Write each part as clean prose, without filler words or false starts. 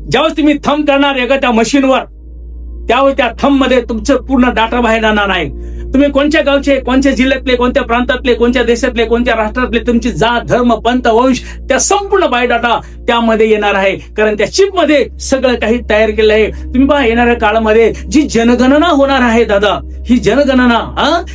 ज्यावेळेस तुम्ही थंब करणार आहे का त्या मशीनवर, त्यावेळी त्या थंब मध्ये तुमचं पूर्ण डाटा बाहेर येणार नाही. तुम्ही कोणत्या गावचे, कोणत्या जिल्ह्यातले, कोणत्या प्रांतातले, कोणत्या देशातले, कोणत्या राष्ट्रातले, तुमची जात, धर्म, पंथ, वंश, त्या संपूर्ण बायोडाटा त्यामध्ये येणार आहे. कारण त्या चिप मध्ये सगळं काही तयार केलं आहे. तुम्ही पहा, येणाऱ्या काळामध्ये जी जनगणना होणार आहे दादा, ही जनगणना,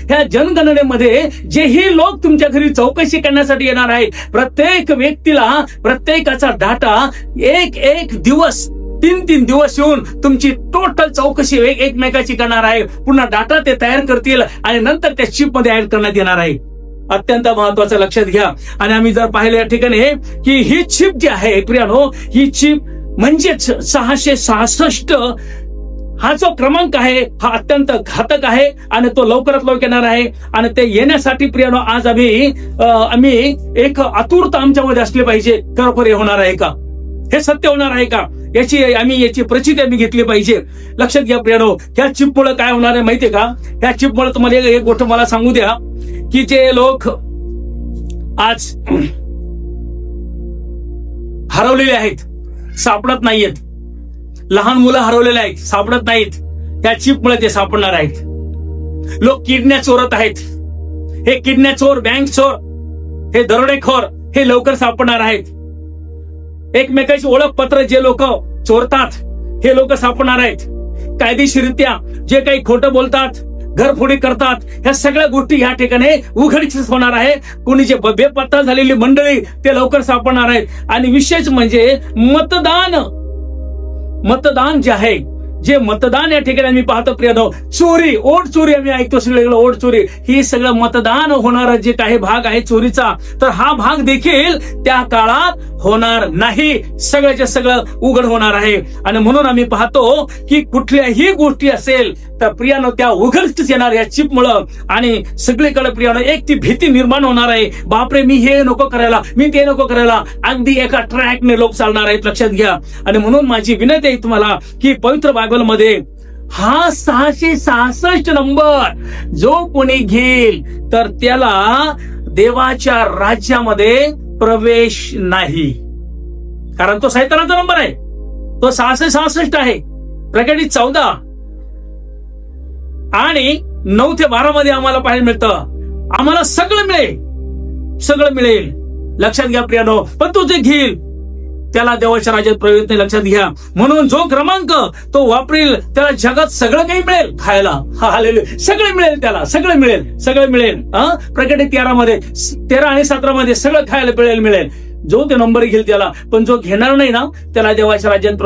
ह्या जनगणनेमध्ये जेही लोक तुमच्या घरी चौकशी करण्यासाठी येणार आहे, प्रत्येक व्यक्तीला प्रत्येकाचा डाटा एक दिवस 3 दिवस येऊन तुमची टोटल चौकशी एकमेकाची करणार आहे. पुन्हा डाटा ते तयार करतील आणि नंतर त्या चिप मध्ये ऍड करण्यात येणार आहे. अत्यंत महत्वाचं लक्षात घ्या. आणि आम्ही जर पाहिलं या ठिकाणी की ही चिप जी आहे प्रियानो, ही चिप म्हणजेच 666 हा जो क्रमांक आहे हा अत्यंत घातक आहे आणि तो लवकरात लवकर येणार आहे. आणि ते येण्यासाठी प्रियानो आज आम्ही एक आतुरता आमच्यामध्ये असली पाहिजे. खरोखर हे होणार आहे का, हे सत्य होणार आहे का, याची प्रचिती आम्ही घेतली पाहिजे. लक्षात घ्या प्रियानो, ह्या चिपमुळे काय होणार आहे माहितीये का? ह्या चिपमुळे तुम्हाला एक गोष्ट मला सांगू द्या की जे लोक आज हरवलेले आहेत, सापडत नाहीयेत, लहान मुलं हरवलेले आहेत, सापडत नाहीत, त्या चिपमुळे ते सापडणार आहेत. लोक किडनॅप चोरत आहेत. हे किडनॅप चोर, बँक चोर, हे दरोडेखोर हे लवकर सापडणार आहेत. एकमेकांची ओळखपत्र जे लोक चोरतात हे लोक सापडणार आहेत. कायदेशीररित्या जे काही खोटं बोलतात, घरफोडी करतात, ह्या सगळ्या गोष्टी या ठिकाणी उघडकीस होणार आहे. कोणी जे बेपत्ता झालेली मंडळी ते लवकर सापडणार आहेत. आणि विशेष म्हणजे मतदान जे आहे, जे मतदान या ठिकाणी आम्ही पाहतो प्रियानो, चोरी, ओट चोरी आम्ही ऐकतो सगळीकडे, ओट चोरी, ही सगळं मतदान होणारा जे काही भाग आहे चोरीचा, तर हा भाग देखील त्या काळात होणार नाही. सगळ्याच्या सगळं उघड होणार आहे. आणि म्हणून आम्ही पाहतो की कुठल्याही गोष्टी असेल तर प्रियानो त्या उघडकीस येणार या चिपमुळं. आणि सगळीकडे प्रियानो एक ती भीती निर्माण होणार आहे, बापरे मी हे नको करायला, मी ते नको करायला. अगदी एका ट्रॅकने लोक चालणार आहेत. लक्षात घ्या. आणि म्हणून माझी विनंती आहे तुम्हाला की पवित्र बायबलमध्ये हा 666 नंबर जो कोणी घेईल तर त्याला देवाच्या राज्यामध्ये प्रवेश नाही. कारण तो सैतानाचा नंबर आहे, तो 666 आहे. प्रकटीत 14 आणि 9 ते 12 मध्ये आम्हाला पाहायला मिळतं, आम्हाला सगळं मिळेल. लक्षात घ्या प्रियानो. पण तो जे घेईल त्याला देवाच्या राज्यात प्रवेश नाही. लक्षात घ्या. म्हणून जो क्रमांक तो वापरेल त्याला जगात सगळं काही मिळेल खायला. सगळं मिळेल, त्याला सगळं मिळेल. प्रकटीत 13 आणि 17 मध्ये सगळं खायला मिळेल जो ते नंबर घेईल त्याला. पण जो घेणार नाही ना त्याला देवाच्या राज्यात